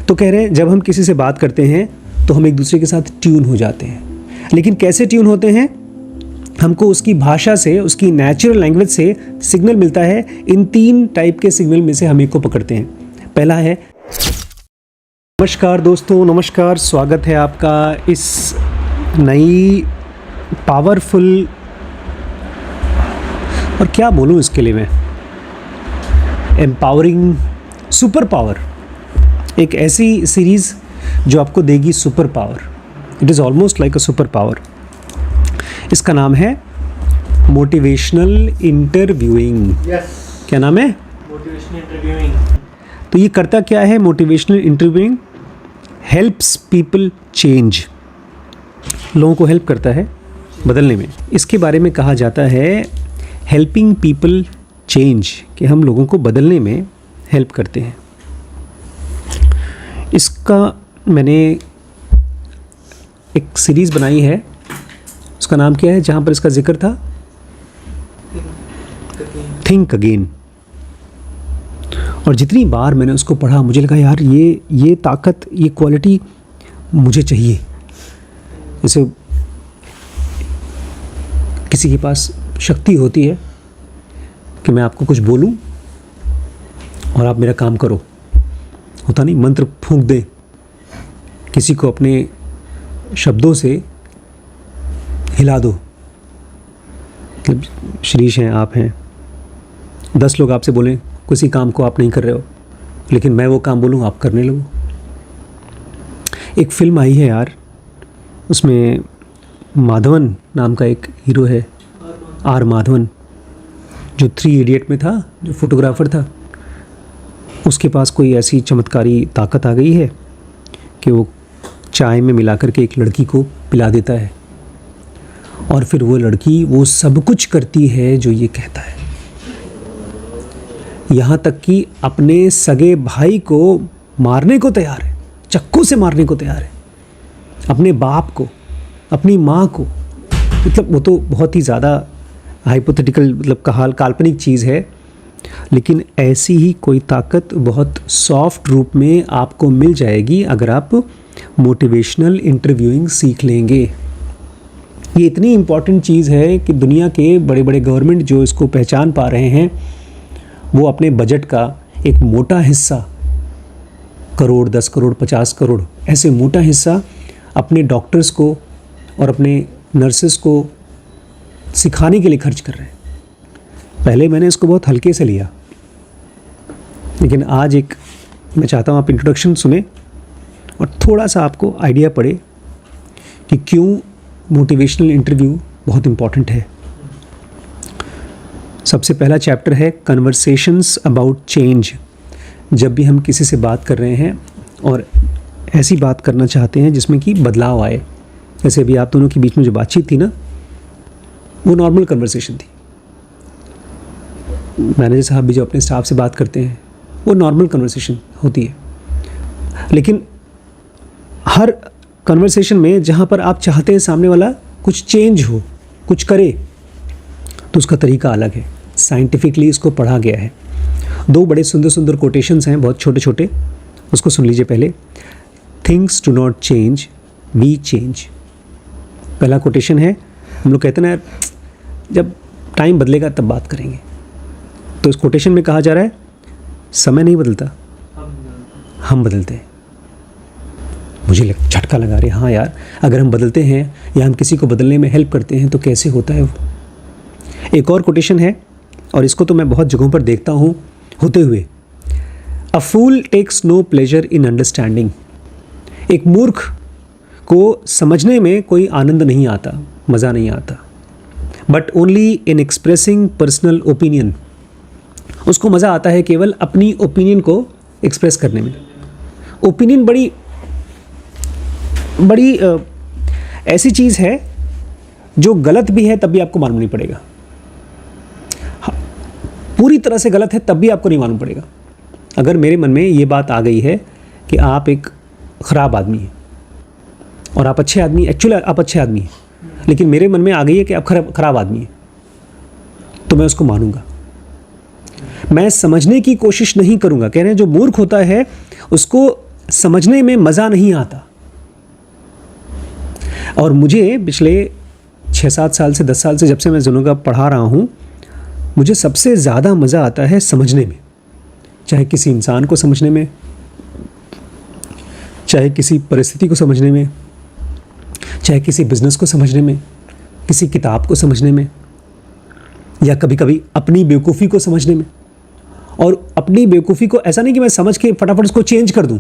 तो कह रहे हैं जब हम किसी से बात करते हैं तो हम एक दूसरे के साथ ट्यून हो जाते हैं, लेकिन कैसे ट्यून होते हैं? हमको उसकी भाषा से, उसकी नेचुरल लैंग्वेज से सिग्नल मिलता है। इन 3 टाइप के सिग्नल में से हम एक को पकड़ते हैं। पहला है, नमस्कार दोस्तों, नमस्कार, स्वागत है आपका इस नई पावरफुल, और क्या बोलूँ इसके लिए मैं, एम्पावरिंग सुपर पावर, एक ऐसी सीरीज़ जो आपको देगी super power. It is almost like a super power. इसका नाम है मोटिवेशनल इंटरव्यूइंग। क्या नाम है? Motivational interviewing. तो ये करता क्या है? Motivational interviewing helps people change, लोगों को हेल्प करता है बदलने में। इसके बारे में कहा जाता है हेल्पिंग पीपल चेंज, कि हम लोगों को बदलने में हेल्प करते हैं। इसका मैंने एक सीरीज़ बनाई है, उसका नाम क्या है जहाँ पर इसका जिक्र था? Think again. और जितनी बार मैंने उसको पढ़ा मुझे लगा यार ये ताकत, ये क्वालिटी मुझे चाहिए। जैसे किसी के पास शक्ति होती है कि मैं आपको कुछ बोलूं और आप मेरा काम करो, होता नहीं, मंत्र फूंक दे, किसी को अपने शब्दों से हिला दो। मतलब श्रीश हैं, आप हैं, 10 लोग आपसे बोलें किसी काम को आप नहीं कर रहे हो, लेकिन मैं वो काम बोलूँ आप करने लगो। एक फिल्म आई है यार, उसमें माधवन नाम का एक हीरो है, आर माधवन, जो 3 इडियट में था, जो फोटोग्राफर था। उसके पास कोई ऐसी चमत्कारी ताकत आ गई है कि वो चाय में मिलाकर के एक लड़की को पिला देता है, और फिर वो लड़की वो सब कुछ करती है जो ये कहता है। यहाँ तक कि अपने सगे भाई को मारने को तैयार है, चाकू से मारने को तैयार है, अपने बाप को, अपनी माँ को। मतलब वो तो बहुत ही ज़्यादा हाइपोथेटिकल, मतलब काल्पनिक चीज़ है, लेकिन ऐसी ही कोई ताकत बहुत सॉफ्ट रूप में आपको मिल जाएगी अगर आप मोटिवेशनल इंटरव्यूइंग सीख लेंगे। ये इतनी इम्पॉर्टेंट चीज़ है कि दुनिया के बड़े बड़े गवर्नमेंट जो इसको पहचान पा रहे हैं, वो अपने बजट का एक मोटा हिस्सा, करोड़, 10 करोड़, 50 करोड़, ऐसे मोटा हिस्सा अपने डॉक्टर्स को और अपने नर्सेस को सिखाने के लिए खर्च कर रहे हैं। पहले मैंने इसको बहुत हल्के से लिया, लेकिन आज मैं चाहता हूँ आप इंट्रोडक्शन सुने और थोड़ा सा आपको आइडिया पड़े कि क्यों मोटिवेशनल इंटरव्यू बहुत इम्पॉर्टेंट है। सबसे पहला चैप्टर है कन्वर्सेशंस अबाउट चेंज। जब भी हम किसी से बात कर रहे हैं और ऐसी बात करना चाहते हैं जिसमें कि बदलाव आए, जैसे अभी आप दोनों के बीच में जो बातचीत थी ना, वो नॉर्मल कन्वर्सेशन थी। मैनेजर साहब भी जो अपने स्टाफ से बात करते हैं, वो नॉर्मल कन्वर्सेशन होती है। लेकिन हर कन्वर्सेशन में जहाँ पर आप चाहते हैं सामने वाला कुछ चेंज हो, कुछ करे, तो उसका तरीका अलग है। साइंटिफिकली इसको पढ़ा गया है। 2 बड़े सुंदर सुंदर कोटेशंस हैं, बहुत छोटे छोटे, उसको सुन लीजिए पहले। Things do not change, we change. पहला कोटेशन है, हम लोग कहते हैं ना जब टाइम बदलेगा तब बात करेंगे, तो इस कोटेशन में कहा जा रहा है समय नहीं बदलता, हम बदलते हैं। मुझे झटका लगा रहे, हाँ यार, अगर हम बदलते हैं या हम किसी को बदलने में हेल्प करते हैं तो कैसे होता है वो। एक और कोटेशन है, और इसको तो मैं बहुत जगहों पर देखता हूँ होते हुए, a fool takes no pleasure in understanding. एक मूर्ख को समझने में कोई आनंद नहीं आता, मज़ा नहीं आता, but only in expressing personal opinion. उसको मज़ा आता है केवल अपनी ओपिनियन को एक्सप्रेस करने में। ओपिनियन बड़ी ऐसी चीज़ है जो गलत भी है तब भी आपको मालूम नहीं पड़ेगा, पूरी तरह से गलत है तब भी आपको नहीं मालूम पड़ेगा। अगर मेरे मन में ये बात आ गई है कि आप एक ख़राब आदमी हैं और आप अच्छे आदमी, एक्चुअली आप अच्छे आदमी हैं, लेकिन मेरे मन में आ गई है कि आप ख़राब आदमी हैं, तो मैं उसको मानूंगा। मैं समझने की कोशिश नहीं करूंगा। कह रहे हैं जो मूर्ख होता है उसको समझने में मज़ा नहीं आता। और मुझे पिछले 6-7 साल से 10 साल से जब से मैं जुनून का पढ़ा रहा हूँ, मुझे सबसे ज़्यादा मज़ा आता है समझने में। चाहे किसी इंसान को समझने में, चाहे किसी परिस्थिति को समझने में, चाहे किसी बिज़नेस को समझने में, किसी किताब को समझने में, या कभी कभी अपनी बेवकूफ़ी को समझने में। और अपनी बेवकूफ़ी को ऐसा नहीं कि मैं समझ के फटाफट उसको चेंज कर दूं,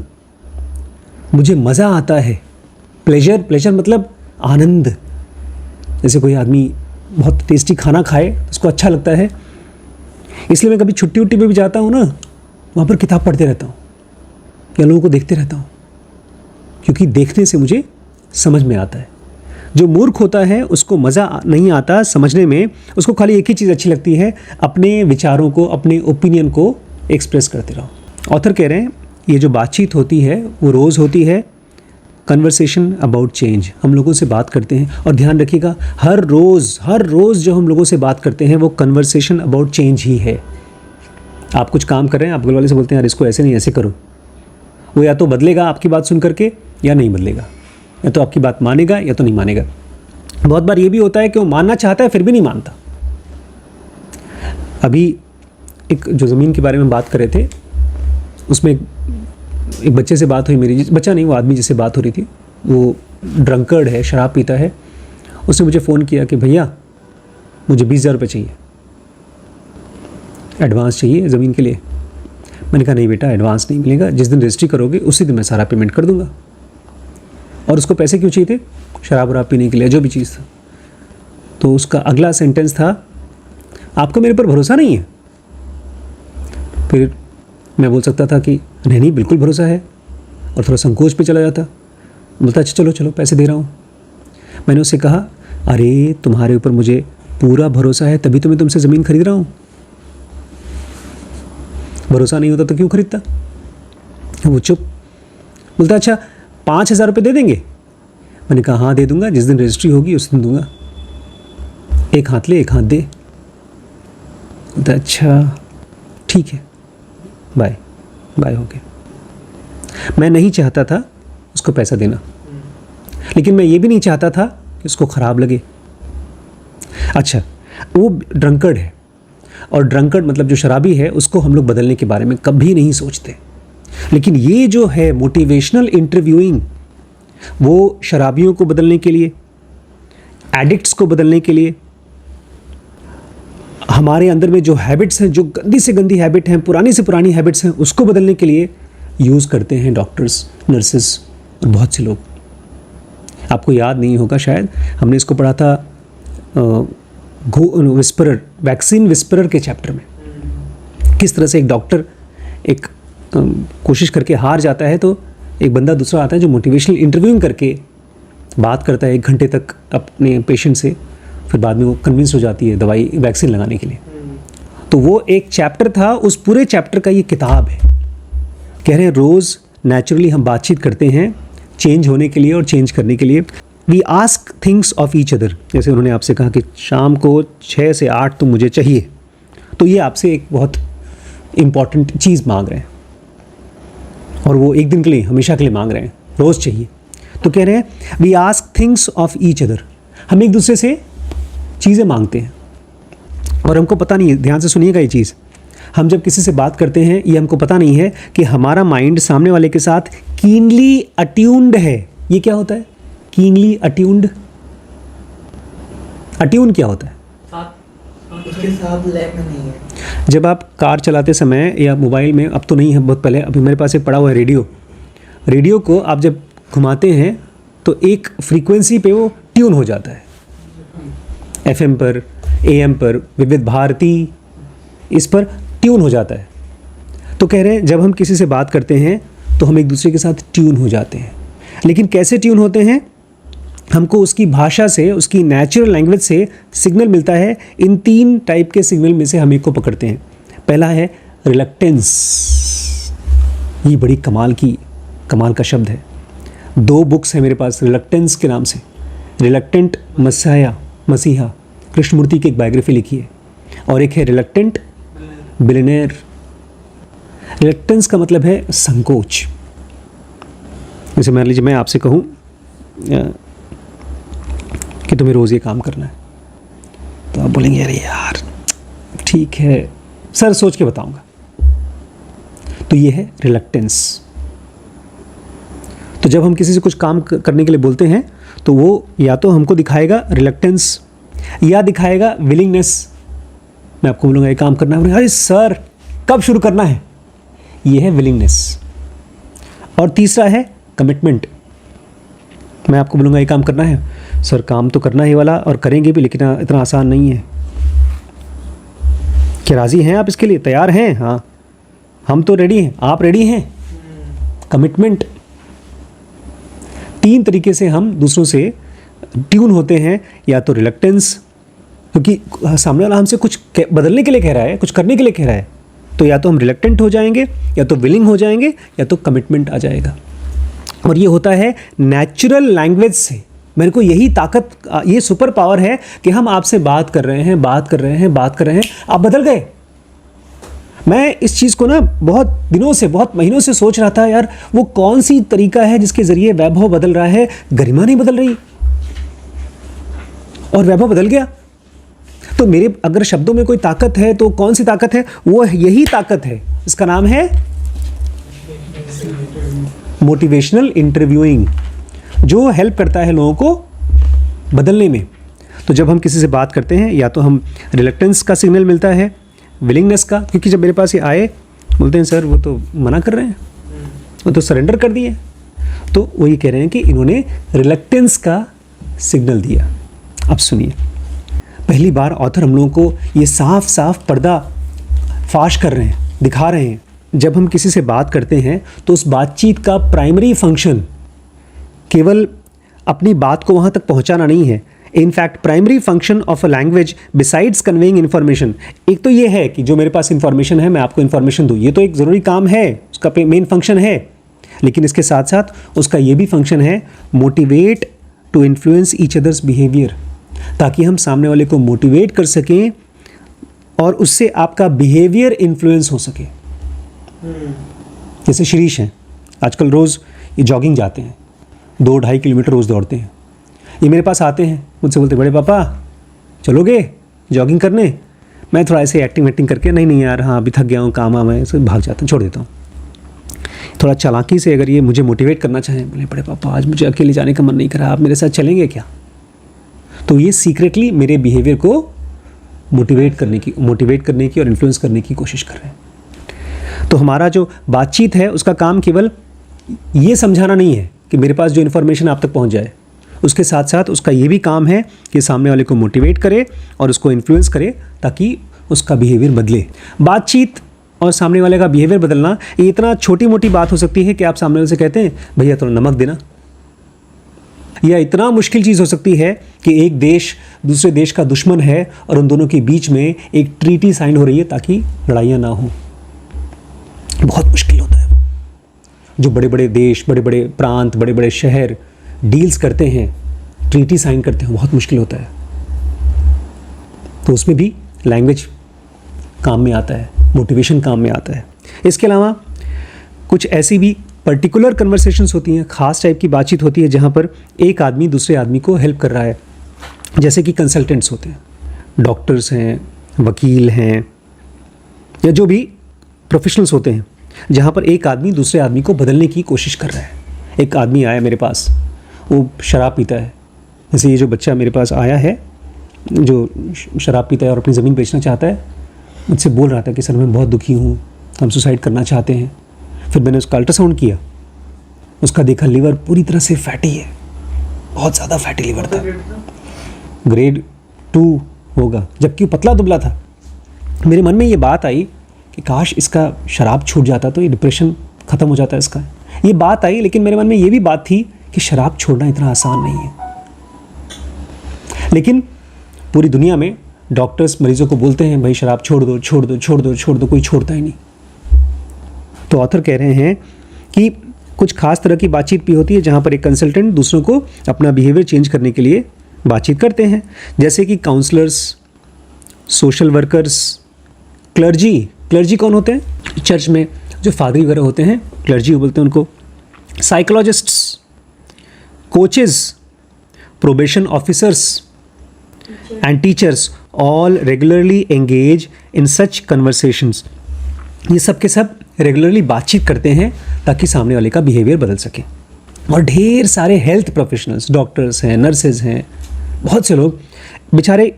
मुझे मज़ा आता है। प्लेजर मतलब आनंद। जैसे कोई आदमी बहुत टेस्टी खाना खाए, उसको अच्छा लगता है, इसलिए मैं कभी छुट्टी उट्टी पे भी जाता हूँ ना, वहाँ पर किताब पढ़ते रहता हूँ या लोगों को देखते रहता हूँ, क्योंकि देखने से मुझे समझ में आता है। जो मूर्ख होता है उसको मज़ा नहीं आता समझने में, उसको खाली एक ही चीज़ अच्छी लगती है, अपने विचारों को, अपने ओपिनियन को एक्सप्रेस करते रहो। ऑथर कह रहे हैं ये जो बातचीत होती है वो रोज़ होती है, कन्वर्सेशन अबाउट चेंज। हम लोगों से बात करते हैं, और ध्यान रखिएगा हर रोज़ जो हम लोगों से बात करते हैं वो कन्वर्सेशन अबाउट चेंज ही है। आप कुछ काम कर रहे हैं, आप बगल वाले से बोलते हैं यार इसको ऐसे नहीं ऐसे करो, वो या तो बदलेगा आपकी बात सुन करके या नहीं बदलेगा, या तो आपकी बात मानेगा या तो नहीं मानेगा। बहुत बार ये भी होता है कि वो मानना चाहता है फिर भी नहीं मानता। अभी एक जो ज़मीन के बारे में बात कर रहे थे, उसमें एक बच्चे से बात हुई मेरी, बच्चा नहीं वो आदमी जिससे बात हो रही थी, वो ड्रंकर्ड है, शराब पीता है। उसने मुझे फ़ोन किया कि भैया मुझे 20,000 रुपये चाहिए, एडवांस चाहिए ज़मीन के लिए। मैंने कहा नहीं बेटा एडवांस नहीं मिलेगा, जिस दिन रजिस्ट्री करोगे उसी दिन मैं सारा पेमेंट कर दूंगा। और उसको पैसे क्यों चाहिए थे? शराब वराब पीने के लिए, जो भी चीज़ था। तो उसका अगला सेंटेंस था आपको मेरे पर भरोसा नहीं है। फिर मैं बोल सकता था कि नहीं बिल्कुल भरोसा है, और थोड़ा संकोच पे चला जाता। बोलता अच्छा चलो चलो पैसे दे रहा हूँ। मैंने उससे कहा अरे तुम्हारे ऊपर मुझे पूरा भरोसा है तभी तो मैं तुमसे ज़मीन खरीद रहा हूँ, भरोसा नहीं होता तो क्यों खरीदता? वो चुप। बोलता अच्छा 5,000 रुपये दे देंगे? मैंने कहा हाँ दे दूंगा, जिस दिन रजिस्ट्री होगी उस दिन दूंगा। एक हाथ ले एक हाथ दे। बोलता अच्छा ठीक है बाय बाय हो गया। मैं नहीं चाहता था उसको पैसा देना, लेकिन मैं ये भी नहीं चाहता था कि उसको ख़राब लगे। अच्छा वो ड्रंकर्ड है, और ड्रंकर्ड मतलब जो शराबी है उसको हम लोग बदलने के बारे में कभी नहीं सोचते। लेकिन ये जो है मोटिवेशनल इंटरव्यूइंग, वो शराबियों को बदलने के लिए, एडिक्ट्स को बदलने के लिए, हमारे अंदर में जो हैबिट्स हैं, जो गंदी से गंदी हैबिट हैं, पुरानी से पुरानी हैबिट्स हैं, उसको बदलने के लिए यूज़ करते हैं डॉक्टर्स, नर्सेस और बहुत से लोग। आपको याद नहीं होगा शायद, हमने इसको पढ़ा था विस्परर, वैक्सीन विस्परर के चैप्टर में। किस तरह से एक डॉक्टर एक कोशिश करके हार जाता है, तो एक बंदा दूसरा आता है जो मोटिवेशनल इंटरव्यूइंग करके बात करता है 1 घंटे तक अपने पेशेंट से, फिर बाद में वो कन्विंस हो जाती है दवाई वैक्सीन लगाने के लिए। तो वो एक चैप्टर था, उस पूरे चैप्टर का ये किताब है। कह रहे हैं रोज़ नेचुरली हम बातचीत करते हैं चेंज होने के लिए और चेंज करने के लिए। We ask things of each other. जैसे उन्होंने आपसे कहा कि शाम को 6 से 8 तो मुझे चाहिए, तो ये आपसे एक बहुत इम्पॉर्टेंट चीज़ मांग रहे हैं, और वो एक दिन के लिए, हमेशा के लिए मांग रहे हैं, रोज़ चाहिए। तो कह रहे हैं we ask things of each other. हम एक दूसरे से चीज़ें मांगते हैं और हमको पता नहीं है, ध्यान से सुनिएगा ये चीज़, हम जब किसी से बात करते हैं ये हमको पता नहीं है कि हमारा माइंड सामने वाले के साथ कीनली अट्यून्ड है। ये क्या होता है कीनली अट्यून्ड? अट्यून क्या होता है? उसके साथ लय में नहीं है। जब आप कार चलाते समय या मोबाइल में, अब तो नहीं है, बहुत पहले, अभी मेरे पास एक पड़ा हुआ है रेडियो को आप जब घुमाते हैं तो एक फ्रीक्वेंसी पे वो ट्यून हो जाता है, FM पर, AM पर, विविध भारती, इस पर ट्यून हो जाता है। तो कह रहे हैं जब हम किसी से बात करते हैं तो हम एक दूसरे के साथ ट्यून हो जाते हैं। लेकिन कैसे ट्यून होते हैं? हमको उसकी भाषा से, उसकी नेचुरल लैंग्वेज से सिग्नल मिलता है। इन 3 टाइप के सिग्नल में से हम एक को पकड़ते हैं। पहला है रिलक्टेंस। ये बड़ी कमाल का शब्द है। 2 बुक्स हैं मेरे पास रिलक्टेंस के नाम से। रिलक्टेंट मसीहा, कृष्णमूर्ति की एक बायोग्राफी लिखी है, और एक है रिलक्टेंट बिलियनेयर। रिलक्टेंस का मतलब है संकोच। जैसे मान लीजिए मैं आपसे कहूँ कि तुम्हें रोज़ ये काम करना है, तो आप बोलेंगे अरे यार ठीक है सर, सोच के बताऊंगा। तो ये है रिलक्टेंस। तो जब हम किसी से कुछ काम करने के लिए बोलते हैं तो वो या तो हमको दिखाएगा रिलक्टेंस या दिखाएगा विलिंगनेस। मैं आपको बोलूँगा ये काम करना है, अरे सर कब शुरू करना है, ये है विलिंगनेस। और तीसरा है कमिटमेंट। मैं आपको बोलूँगा ये काम करना है, सर काम तो करना ही वाला और करेंगे भी, लेकिन इतना आसान नहीं है। क्या राज़ी हैं आप इसके लिए, तैयार हैं? हाँ हम तो रेडी हैं, आप रेडी हैं? कमिटमेंट। 3 तरीके से हम दूसरों से ट्यून होते हैं, या तो रिलक्टेंस, क्योंकि सामने वाला हमसे कुछ बदलने के लिए कह रहा है, कुछ करने के लिए कह रहा है, तो या तो हम रिलक्टेंट हो जाएंगे, या तो विलिंग हो जाएंगे, या तो कमिटमेंट आ जाएगा। और ये होता है नेचुरल लैंग्वेज से। मेरे को यही ताकत, ये सुपर पावर है कि हम आपसे बात कर रहे हैं, आप बदल गए। मैं इस चीज़ को ना बहुत दिनों से, बहुत महीनों से सोच रहा था, यार वो कौन सी तरीका है जिसके ज़रिए वैभव बदल रहा है, गरिमा नहीं बदल रही और वैभव बदल गया। तो मेरे अगर शब्दों में कोई ताकत है तो कौन सी ताकत है? वो यही ताकत है, इसका नाम है मोटिवेशनल इंटरव्यूइंग, जो हेल्प करता है लोगों को बदलने में। तो जब हम किसी से बात करते हैं, या तो हम रिलक्टेंस का सिग्नल मिलता है, विलिंगनेस का, क्योंकि जब मेरे पास ये आए बोलते हैं सर वो तो मना कर रहे हैं, वो तो सरेंडर कर दिए, तो वो ये कह रहे हैं कि इन्होंने रिलक्टेंस का सिग्नल दिया। अब सुनिए, पहली बार ऑथर हम लोगों को ये साफ साफ पर्दा फाश कर रहे हैं, दिखा रहे हैं। जब हम किसी से बात करते हैं तो उस बातचीत का प्राइमरी फंक्शन केवल अपनी बात को वहाँ तक पहुँचाना नहीं है। In fact primary function of a language besides conveying information, एक तो ये है कि जो मेरे पास इन्फॉर्मेशन है मैं आपको इन्फॉर्मेशन दूँ, ये तो एक ज़रूरी काम है, उसका मेन फंक्शन है। लेकिन इसके साथ साथ उसका ये भी फंक्शन है motivate to influence each others behaviour, ताकि हम सामने वाले को मोटिवेट कर सकें और उससे आपका बिहेवियर इन्फ्लुएंस हो सके। जैसे शिरीष हैं, आजकल रोज़ ये जॉगिंग जाते हैं, 2-2.5 किलोमीटर रोज़ दौड़ते हैं। ये मेरे पास आते हैं, मुझसे बोलते बड़े पापा चलोगे जॉगिंग करने? मैं थोड़ा ऐसे एक्टिंग करके नहीं यार, हाँ अभी थक गया हूँ, काम है, इसको भाग जाता हूँ, छोड़ देता हूँ। थोड़ा चालाकी से अगर ये मुझे मोटिवेट करना चाहें, बोले बड़े पापा आज मुझे अकेले जाने का मन नहीं कर रहा, आप मेरे साथ चलेंगे क्या? तो ये सीक्रेटली मेरे बिहेवियर को मोटिवेट करने की और इन्फ्लुएंस करने की कोशिश कर रहे हैं। तो हमारा जो बातचीत है उसका काम केवल ये समझाना नहीं है कि मेरे पास जो इन्फॉर्मेशन आप तक पहुंच जाए, उसके साथ साथ उसका ये भी काम है कि सामने वाले को मोटिवेट करे और उसको इन्फ्लुएंस करे ताकि उसका बिहेवियर बदले। बातचीत और सामने वाले का बिहेवियर बदलना ये इतना छोटी मोटी बात हो सकती है कि आप सामने वाले से कहते हैं भैया थोड़ा नमक देना, या इतना मुश्किल चीज़ हो सकती है कि एक देश दूसरे देश का दुश्मन है और उन दोनों के बीच में एक ट्रीटी साइन हो रही है ताकि लड़ाइयाँ ना हो। बहुत मुश्किल होता है वो। जो बड़े बड़े देश, बड़े बड़े प्रांत, बड़े बड़े शहर डील्स करते हैं, ट्रीटी साइन करते हैं, बहुत मुश्किल होता है। तो उसमें भी लैंग्वेज काम में आता है, मोटिवेशन काम में आता है। इसके अलावा कुछ ऐसी भी पर्टिकुलर कन्वर्सेशंस होती हैं, ख़ास टाइप की बातचीत होती है जहाँ पर एक आदमी दूसरे आदमी को हेल्प कर रहा है। जैसे कि कंसल्टेंट्स होते हैं, डॉक्टर्स हैं, वकील हैं, या जो भी प्रोफेशनल्स होते हैं, जहाँ पर एक आदमी दूसरे आदमी को बदलने की कोशिश कर रहा है। एक आदमी आया मेरे पास, वो शराब पीता है। जैसे ये जो बच्चा मेरे पास आया है जो शराब पीता है और अपनी ज़मीन बेचना चाहता है, मुझसे बोल रहा था कि सर मैं बहुत दुखी हूँ, हम सुसाइड करना चाहते हैं। फिर मैंने उसका अल्ट्रासाउंड किया, उसका देखा लीवर पूरी तरह से फैटी है, बहुत ज़्यादा फैटी लीवर था, ग्रेड 2 होगा, जबकि वो पतला दुबला था। मेरे मन में ये बात आई कि काश इसका शराब छूट जाता तो ये डिप्रेशन ख़त्म हो जाता इसका। ये बात आई, लेकिन मेरे मन में ये भी बात थी कि शराब छोड़ना इतना आसान नहीं है। लेकिन पूरी दुनिया में डॉक्टर्स मरीजों को बोलते हैं भाई शराब छोड़ दो, छोड़ दो, छोड़ दो, छोड़ दो, कोई छोड़ता ही नहीं। तो ऑथर कह रहे हैं कि कुछ खास तरह की बातचीत भी होती है जहाँ पर एक कंसल्टेंट दूसरों को अपना बिहेवियर चेंज करने के लिए बातचीत करते हैं। जैसे कि काउंसलर्स, सोशल वर्कर्स, क्लर्जी कौन होते हैं? चर्च में जो फादरी वगैरह होते हैं, क्लर्जी बोलते हैं उनको। Psychologists, coaches, probation officers and teachers all regularly engage in such conversations. ये सब के सब रेगुलरली बातचीत करते हैं ताकि सामने वाले का बिहेवियर बदल सके। और ढेर सारे हेल्थ प्रोफेशनल्स, डॉक्टर्स हैं, नर्सेज हैं, बहुत से लोग बेचारे,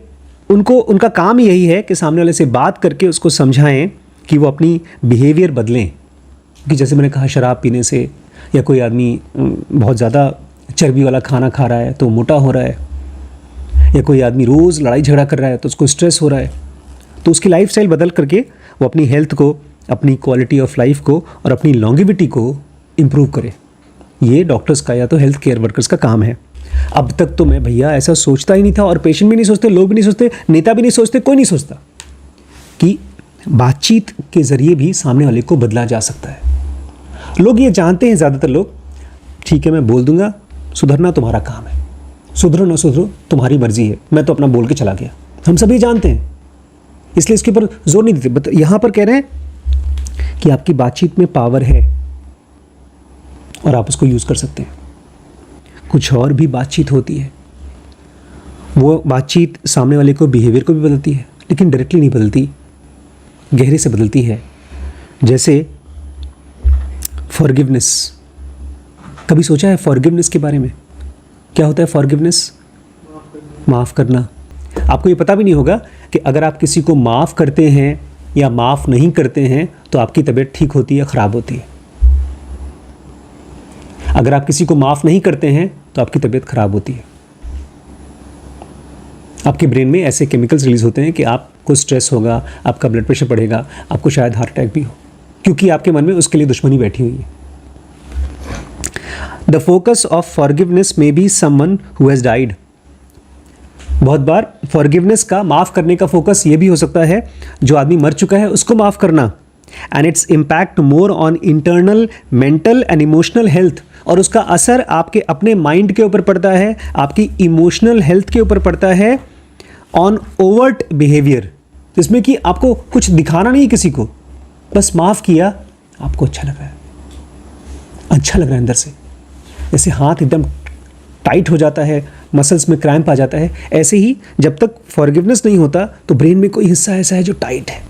उनका काम यही है कि सामने वाले से बात करके उसको समझाएं कि वो अपनी बिहेवियर बदलें। कि जैसे मैंने कहा, शराब पीने से, या कोई आदमी बहुत ज़्यादा चर्बी वाला खाना खा रहा है तो मोटा हो रहा है, या कोई आदमी रोज़ लड़ाई झगड़ा कर रहा है तो उसको स्ट्रेस हो रहा है, तो उसकी लाइफस्टाइल बदल करके वो अपनी हेल्थ को, अपनी क्वालिटी ऑफ लाइफ को और अपनी लॉन्गेविटी को इम्प्रूव करे। ये डॉक्टर्स का या तो हेल्थ केयर वर्कर्स का काम है। अब तक तो मैं भैया ऐसा सोचता ही नहीं था, और पेशेंट भी नहीं सोचते, लोग भी नहीं सोचते, नेता भी नहीं सोचते, कोई नहीं सोचता कि बातचीत के ज़रिए भी सामने वाले को बदला जा सकता है। लोग ये जानते हैं, ज़्यादातर लोग, ठीक है मैं बोल दूंगा, सुधरना तुम्हारा काम है, सुधरो ना सुधरो तुम्हारी मर्जी है, मैं तो अपना बोल के चला गया। हम सभी जानते हैं, इसलिए इसके ऊपर जोर नहीं देते। बट यहाँ पर कह रहे हैं कि आपकी बातचीत में पावर है और आप उसको यूज़ कर सकते हैं। कुछ और भी बातचीत होती है, वो बातचीत सामने वाले को, बिहेवियर को भी बदलती है, लेकिन डायरेक्टली नहीं बदलती, गहरे से बदलती है। जैसे फॉरगिवनेस। कभी सोचा है फॉरगिवनेस के बारे में? क्या होता है फॉरगिवनेस? माफ़ करना। आपको ये पता भी नहीं होगा कि अगर आप किसी को माफ़ करते हैं या माफ़ नहीं करते हैं तो आपकी तबीयत ठीक होती है या ख़राब होती है। अगर आप किसी को माफ़ नहीं करते हैं तो आपकी तबीयत ख़राब होती है। आपके ब्रेन में ऐसे केमिकल्स रिलीज़ होते हैं कि आपको स्ट्रेस होगा, आपका ब्लड प्रेशर बढ़ेगा, आपको शायद हार्ट अटैक भी हो, क्योंकि आपके मन में उसके लिए दुश्मनी बैठी हुई है। द फोकस ऑफ फॉरगिवनेस में be someone who has died. बहुत बार फॉरगिवनेस का, माफ़ करने का फोकस ये भी हो सकता है जो आदमी मर चुका है उसको माफ़ करना। And its impact more on internal mental and emotional health. और उसका असर आपके अपने माइंड के ऊपर पड़ता है, आपकी इमोशनल हेल्थ के ऊपर पड़ता है, ऑन ओवर्ट बिहेवियर, जिसमें कि आपको कुछ दिखाना नहीं किसी को, बस माफ़ किया, आपको अच्छा लग रहा है, अच्छा लग रहा है अंदर से। जैसे हाथ एकदम टाइट हो जाता है, मसल्स में क्रैम्प आ जाता है, ऐसे ही जब तक फॉरगिवनेस नहीं होता तो ब्रेन में कोई हिस्सा ऐसा है जो टाइट है,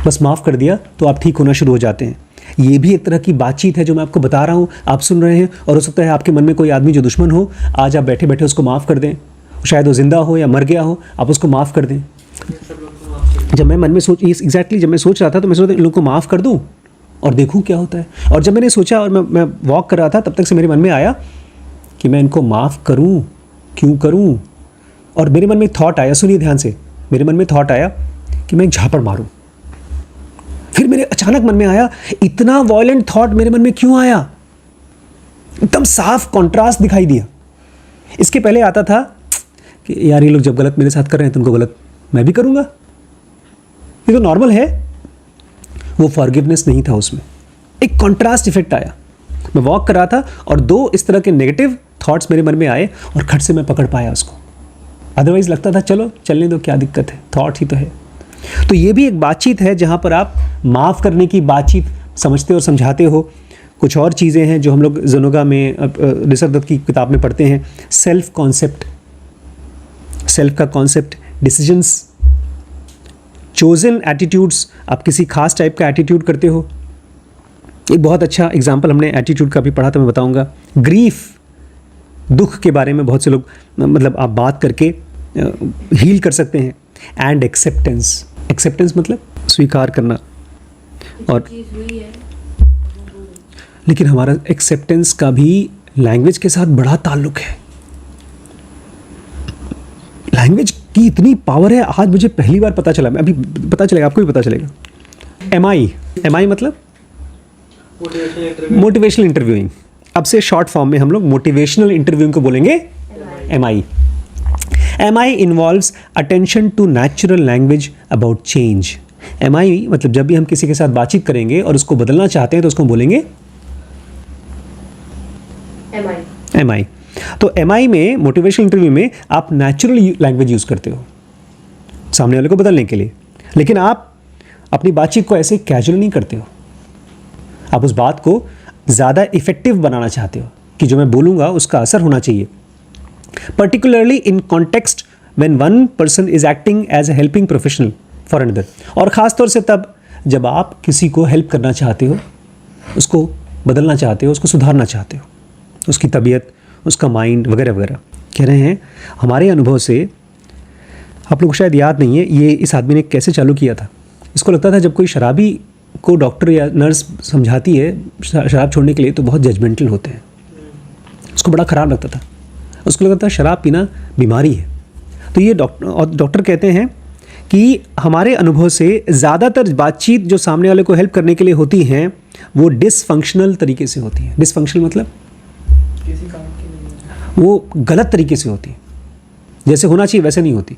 बस माफ़ कर दिया तो आप ठीक होना शुरू हो जाते हैं। ये भी एक तरह की बातचीत है जो मैं आपको बता रहा हूँ, आप सुन रहे हैं, और हो सकता है आपके मन में कोई आदमी जो दुश्मन हो, आज आप बैठे बैठे उसको माफ़ कर दें, शायद वो ज़िंदा हो या मर गया हो, आप उसको माफ़ कर दें। जब मैं मन में जब मैं सोच रहा था तो मैं सोचा इन लोगों को माफ़ कर दूँ और देखूँ क्या होता है। और जब मैंने सोचा और मैं वॉक कर रहा था, तब तक से मेरे मन में आया कि मैं इनको माफ़ करूँ, क्यों करूँ। और मेरे मन में थॉट आया, सुनिए ध्यान से, मेरे मन में थॉट आया कि मैं एक झापड़ मारूँ। फिर मेरे अचानक मन में आया, इतना वॉयलेंट थॉट मेरे मन में क्यों आया? एकदम साफ कॉन्ट्रास्ट दिखाई दिया। इसके पहले आता था कि यार ये लोग जब गलत मेरे साथ कर रहे हैं तो उनको गलत मैं भी करूँगा, ये तो नॉर्मल है। वो फॉरगिवनेस नहीं था, उसमें एक कॉन्ट्रास्ट इफेक्ट आया। मैं वॉक कर रहा था और दो इस तरह के नेगेटिव थॉट्स मेरे मन में आए और खट से मैं पकड़ पाया उसको। अदरवाइज लगता था चलो चलने दो, क्या दिक्कत है, थॉट ही तो है। तो ये भी एक बातचीत है जहाँ पर आप माफ़ करने की बातचीत समझते और समझाते हो। कुछ और चीज़ें हैं जो हम लोग ज़नोगा में, निसर्ग दत्त की किताब में पढ़ते हैं। सेल्फ कॉन्सेप्ट, सेल्फ का कॉन्सेप्ट, डिसीजंस, चोजन एटीट्यूड्स, आप किसी खास टाइप का एटीट्यूड करते हो। एक बहुत अच्छा एग्जाम्पल हमने एटीट्यूड का भी पढ़ा था, मैं बताऊंगा। ग्रीफ, दुख के बारे में बहुत से लोग मतलब आप बात करके हील कर सकते हैं। एंड एक्सेप्टेंस, एक्सेप्टेंस मतलब स्वीकार करना। और लेकिन हमारा एक्सेप्टेंस का भी लैंग्वेज के साथ बड़ा ताल्लुक है। लैंग्वेज की इतनी पावर है, आज मुझे पहली बार पता चला, अभी पता चलेगा, आपको भी पता चलेगा। एमआई मतलब मोटिवेशनल इंटरव्यूइंग। अब से शॉर्ट फॉर्म में हम लोग मोटिवेशनल इंटरव्यूइंग को बोलेंगे MI. MI involves attention to natural language about change. MI मतलब जब भी हम किसी के साथ बातचीत करेंगे और उसको बदलना चाहते हैं तो उसको बोलेंगे एमआई। तो एमआई में, मोटिवेशनल इंटरव्यू में, आप नेचुरल लैंग्वेज यूज़ करते हो सामने वाले को बदलने के लिए, लेकिन आप अपनी बातचीत को ऐसे कैजुअल नहीं करते हो। आप उस बात को ज़्यादा इफेक्टिव बनाना चाहते हो, कि जो मैं बोलूँगा उसका असर होना चाहिए, particularly in context when one person is acting as a helping professional for another, और ख़ास तौर से तब जब आप किसी को हेल्प करना चाहते हो, उसको बदलना चाहते हो, उसको सुधारना चाहते हो, उसकी तबीयत, उसका माइंड वगैरह वगैरह। कह रहे हैं हमारे अनुभव से, आप लोग को शायद याद नहीं है ये इस आदमी ने कैसे चालू किया था। इसको लगता था जब कोई शराबी को डॉक्टर या नर्स समझाती है शराब छोड़ने के लिए तो बहुत जजमेंटल होते हैं, उसको बड़ा ख़राब लगता था, उसको लगता था शराब पीना बीमारी है। तो ये डॉक्टर कहते हैं कि हमारे अनुभव से ज़्यादातर बातचीत जो सामने वाले को हेल्प करने के लिए होती हैं वो डिसफंक्शनल तरीके से होती हैं। डिसफंक्शनल मतलब किसी काम के लिए वो गलत तरीके से होती है, जैसे होना चाहिए वैसे नहीं होती।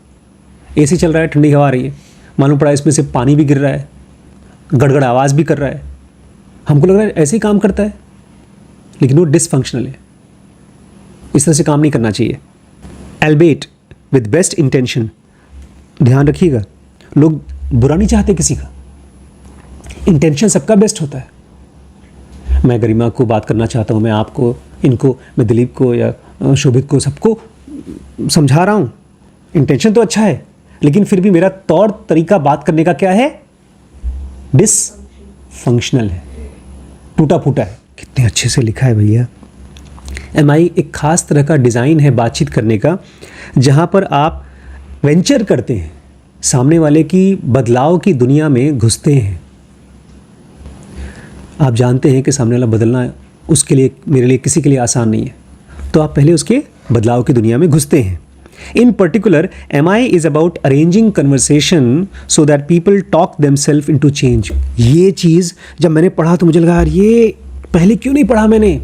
एसी चल रहा है, ठंडी हवा आ रही है, मालूम पड़ा इसमें से पानी भी गिर रहा है, गड़गड़ आवाज़ भी कर रहा है, हमको लग रहा है ऐसे ही काम करता है, लेकिन वो डिसफंक्शनल है। इस तरह से काम नहीं करना चाहिए। एल्बेट विद बेस्ट इंटेंशन, ध्यान रखिएगा, लोग बुरा नहीं चाहते किसी का, इंटेंशन सबका बेस्ट होता है। मैं गरिमा को बात करना चाहता हूँ, मैं आपको, इनको, मैं दिलीप को या शोभित को, सबको समझा रहा हूँ, इंटेंशन तो अच्छा है, लेकिन फिर भी मेरा तौर तरीका बात करने का क्या है, डिसफंक्शनल है, टूटा फूटा है। कितने अच्छे से लिखा है भैया। MI एक ख़ास तरह का डिज़ाइन है बातचीत करने का, जहाँ पर आप वेंचर करते हैं, सामने वाले की बदलाव की दुनिया में घुसते हैं। आप जानते हैं कि सामने वाला बदलना उसके लिए, मेरे लिए, किसी के लिए आसान नहीं है, तो आप पहले उसके बदलाव की दुनिया में घुसते हैं। In particular, MI is about arranging conversation so that people talk themselves into change. ये चीज़ जब मैंने पढ़ा तो मुझे लगा यार ये पहले क्यों नहीं पढ़ा मैंने।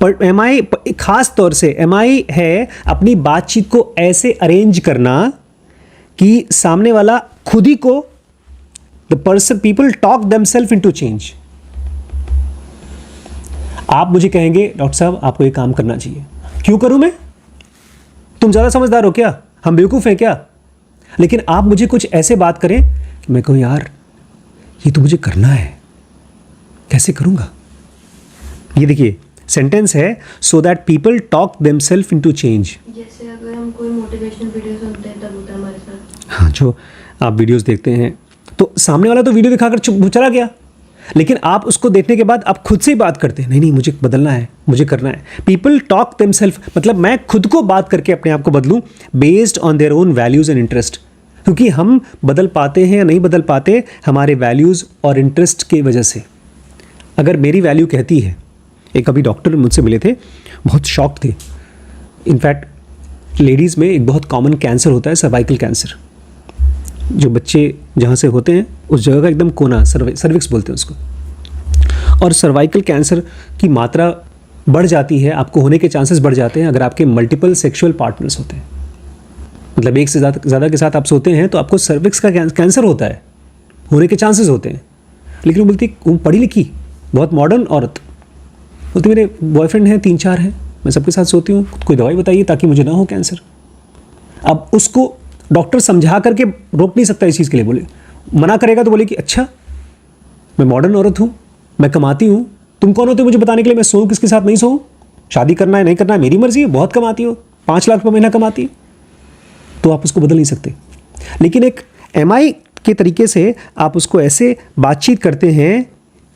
पर MI खास तौर से MI है अपनी बातचीत को ऐसे अरेंज करना कि सामने वाला खुद ही को, the person, people talk themselves into change. आप मुझे कहेंगे डॉक्टर साहब आपको ये काम करना चाहिए, क्यों करूं मैं, तुम ज़्यादा समझदार हो क्या, हम बेवकूफ़ हैं क्या। लेकिन आप मुझे कुछ ऐसे बात करें कि मैं कहूँ यार ये तो मुझे करना है, कैसे करूँगा। ये देखिए सेंटेंस है, so that people talk themself into change. जैसे अगर हम कोई मोटिवेशनल वीडियो सुनते हैं तब होता है हमारे साथ। हाँ, जो आप वीडियोस देखते हैं तो सामने वाला तो वीडियो दिखाकर चुप चला गया, लेकिन आप उसको देखने के बाद आप खुद से ही बात करते हैं, नहीं नहीं मुझे बदलना है, मुझे करना है। पीपल टॉक देमसेल्फ, मतलब मैं खुद को बात करके अपने आप को बदलूं based on their own values and interest. क्योंकि हम बदल पाते हैं या नहीं बदल पाते हमारे वैल्यूज़ और इंटरेस्ट की वजह से। अगर मेरी वैल्यू कहती है, एक अभी डॉक्टर मुझसे मिले थे, बहुत शॉक थे। इनफैक्ट लेडीज़ में एक बहुत कॉमन कैंसर होता है, सर्वाइकल कैंसर। जो बच्चे जहाँ से होते हैं उस जगह का एकदम कोना, सर्विक्स बोलते हैं उसको। और सर्वाइकल कैंसर की मात्रा बढ़ जाती है, आपको होने के चांसेस बढ़ जाते हैं अगर आपके मल्टीपल सेक्सुअल पार्टनर्स होते हैं। मतलब एक से ज़्यादा के साथ आप सोते हैं तो आपको सर्विक्स का कैंसर होता है, होने के चांसेस होते हैं। लेकिन वो बोलती, वो पढ़ी लिखी बहुत मॉडर्न औरत बोलती, मेरे बॉयफ्रेंड हैं 3-4 हैं, मैं सबके साथ सोती हूँ, कोई दवाई बताइए ताकि मुझे ना हो कैंसर। अब उसको डॉक्टर समझा करके रोक नहीं सकता इस चीज़ के लिए, बोले मना करेगा तो बोले कि अच्छा मैं मॉडर्न औरत हूँ, मैं कमाती हूँ, तुम कौन होते हो मुझे बताने के लिए मैं सोऊं किसके साथ नहीं सोऊं, शादी करना है नहीं करना है मेरी मर्जी है, बहुत कमाती हो, 5 लाख रुपये महीना कमाती है, तो आप उसको बदल नहीं सकते। लेकिन एक MI के तरीके से आप उसको ऐसे बातचीत करते हैं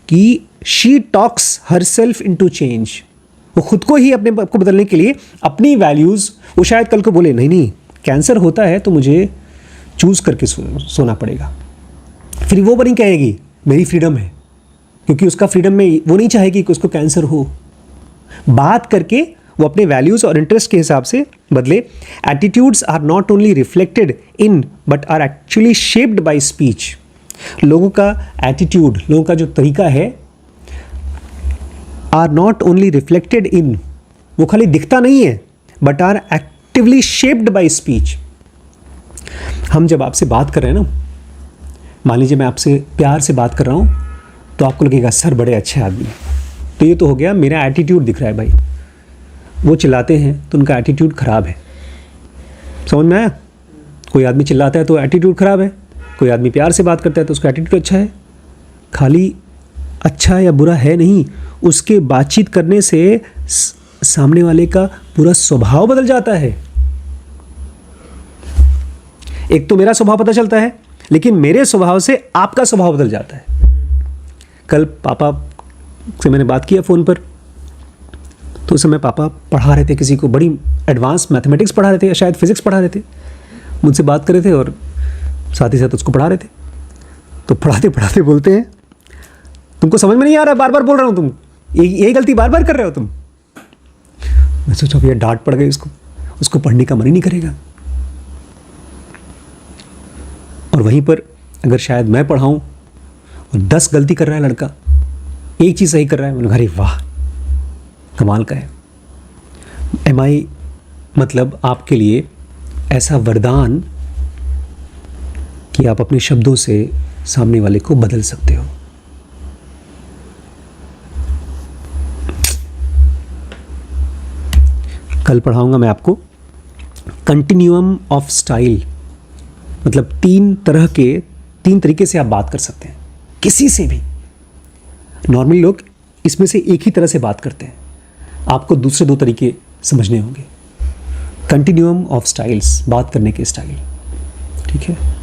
कि she talks herself into change. वो खुद को ही अपने आप को बदलने के लिए अपनी वैल्यूज़, वो शायद कल को बोले नहीं नहीं कैंसर होता है तो मुझे चूज़ करके सोना पड़ेगा। फिर वो नहीं कहेगी मेरी फ्रीडम है, क्योंकि उसका फ्रीडम में वो नहीं चाहेगी कि उसको कैंसर हो। बात करके वो अपने वैल्यूज़ और इंटरेस्ट के हिसाब से बदले। Attitudes are not only reflected in but are actually shaped by speech. लोगों का एटीट्यूड, लोगों का जो तरीका है, are not only reflected in, वो खाली दिखता नहीं है, but are actively shaped by speech. हम जब आपसे बात कर रहे हैं ना, मान लीजिए मैं आपसे प्यार से बात कर रहा हूँ तो आपको लगेगा सर बड़े अच्छे आदमी हैं, तो ये तो हो गया मेरा एटीट्यूड दिख रहा है भाई। वो चिल्लाते हैं तो उनका एटीट्यूड ख़राब है, समझ में आया। कोई आदमी चिल्लाता है तो एटीट्यूड ख़राब है, कोई आदमी प्यार से बात करता है तो उसका एटीट्यूड अच्छा है। खाली अच्छा या बुरा है नहीं, उसके बातचीत करने से सामने वाले का पूरा स्वभाव बदल जाता है। एक तो मेरा स्वभाव पता चलता है, लेकिन मेरे स्वभाव से आपका स्वभाव बदल जाता है। कल पापा से मैंने बात किया फ़ोन पर, तो उस समय पापा पढ़ा रहे थे किसी को, बड़ी एडवांस मैथमेटिक्स पढ़ा रहे थे या शायद फिजिक्स पढ़ा रहे थे। मुझसे बात कर रहे थे और साथ ही साथ उसको पढ़ा रहे थे। तो पढ़ाते पढ़ाते बोलते हैं, तुमको समझ में नहीं आ रहा, बार बार बोल रहा हूँ, तुम यही गलती बार बार कर रहे हो तुम। मैं सोचा भैया डांट पड़ गई उसको पढ़ने का मन ही नहीं करेगा। और वहीं पर अगर शायद मैं पढ़ाऊँ और 10 गलती कर रहा है लड़का, एक चीज़ सही कर रहा है, मैंने कहा अरे वाह कमाल का है। MI मतलब आपके लिए ऐसा वरदान कि आप अपने शब्दों से सामने वाले को बदल सकते हो। कल पढ़ाऊंगा मैं आपको कंटिन्यूअम ऑफ स्टाइल, मतलब 3 तरीके से आप बात कर सकते हैं किसी से भी। नॉर्मली लोग इसमें से एक ही तरह से बात करते हैं, आपको दूसरे 2 तरीके समझने होंगे। कंटिन्यूअम ऑफ स्टाइल्स, बात करने के स्टाइल, ठीक है।